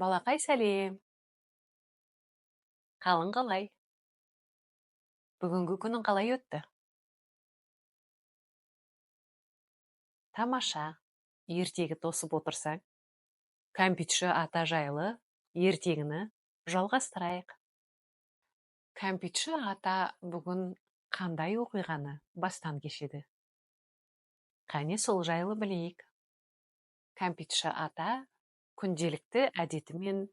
Балақай сәлем. Қалың қалай? Бүгінгі күнің қалай өтті? Тамаша. Ертегі тосып отырсаң, кәмпитші ата жайлы ертегіні жалғастырайық. Кәмпитші ата бүгін қандай оқиғаны бастан кешеді? Қане сол жайлы білейік. Кәмпитші ата күнделікті әдетімен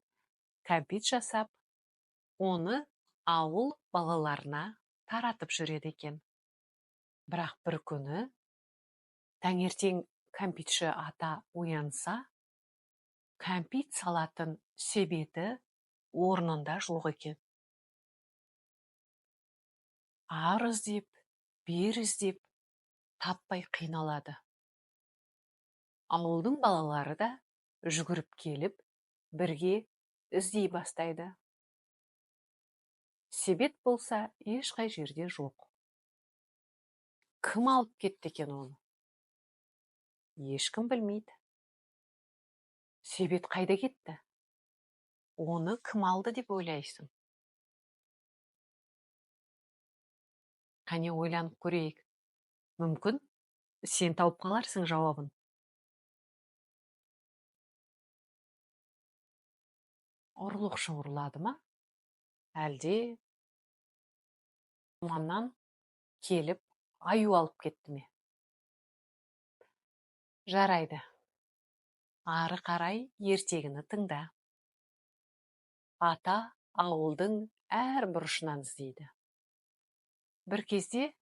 кәмпит жасап, оны ауыл балаларына таратып жүреді екен. Бірақ бір күні таңертең кәмпитші ата оянса, кәмпит салатын себеті орнында жоқ екен. Ар іздеп, бер іздеп, таппай қиналады. Ауылдың балалары да жүгіріп келіп, бірге іздей бастайды. Себет болса, ешқай жерде жоқ. Кім алып кетті екен оны? Ешкім білмейді. Себет қайда кетті? Оны кім алды деп ойлайсың? Қане ойланып көрейік. Мүмкін сен тауып қаларсың жауабын. Ұрлықшы ұрлады ма? Әлде орманнан келіп аю алып кетті ме? Жарайды. Ары қарай ертегіні тыңда. Ата ауылдың әр бұрышынан іздейді. Бір кезде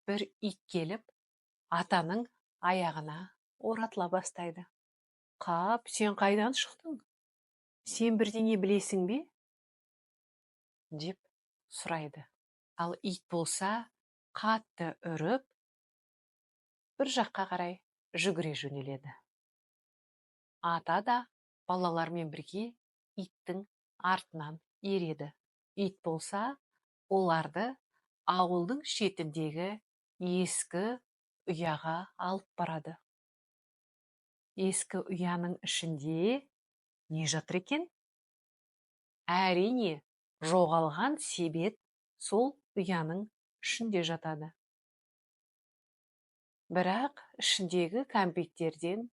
бір ит келіп, атаның аяғына оратыла бастайды. Қап, сен қайдан шықтың? Сен бірдеңе білесің бе? Деп сұрайды. Ал ит болса, қатты үріп, бір жаққа қарай жүгіре жөнеледі. Ата да балалармен бірге иттің артынан ереді. Ит болса, оларды ауылдың шетіндегі ескі ұяға алып барады. Ескі ұяның ішінде не жатыр екен? Әрине, жоғалған себет сол ұяның ішінде жатады. Бірақ ішіндегі кәмпиттерден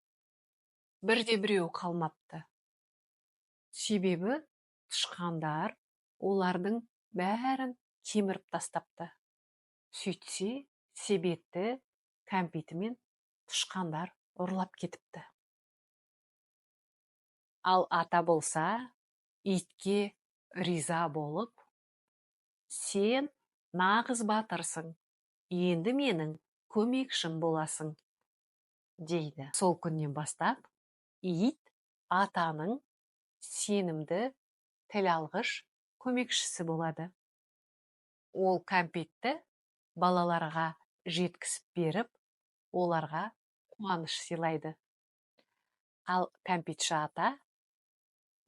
бірде-біреу қалмапты. Себебі тышқандар олардың бәрін кеміріп тастапты. Сөйтсе, себетті кәмпитімен тышқандар ұрлап кетіпті. Ал ата болса, итке риза болып, сен нағыз батырсың, енді менің көмекшім боласың, дейді. Сол күннен бастап, ит атаның сенімді тіл алғыш көмекшісі болады. Ол кәмпитті балаларға жеткізіп беріп, оларға қуаныш сыйлайды. Ал кәмпитші ата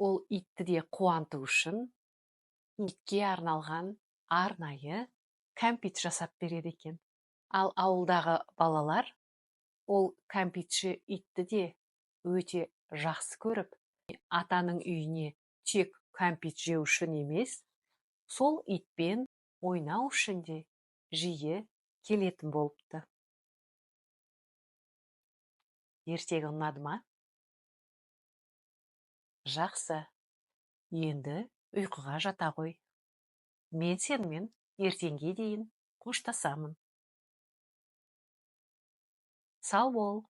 ол итті де қуанту үшін итке арналған арнайы кәмпит жасап береді екен. Ал ауылдағы балалар ол кәмпитші итті де өте жақсы көріп, атаның үйіне тек кәмпит жеу үшін емес, сол итпен ойнау үшін де жиі келетін болыпты. Ертегі ұнады ма? Жақсы. Енді ұйқыға жата ғой. Мен сенімен ертеңге дейін қоштасамын. Сау бол.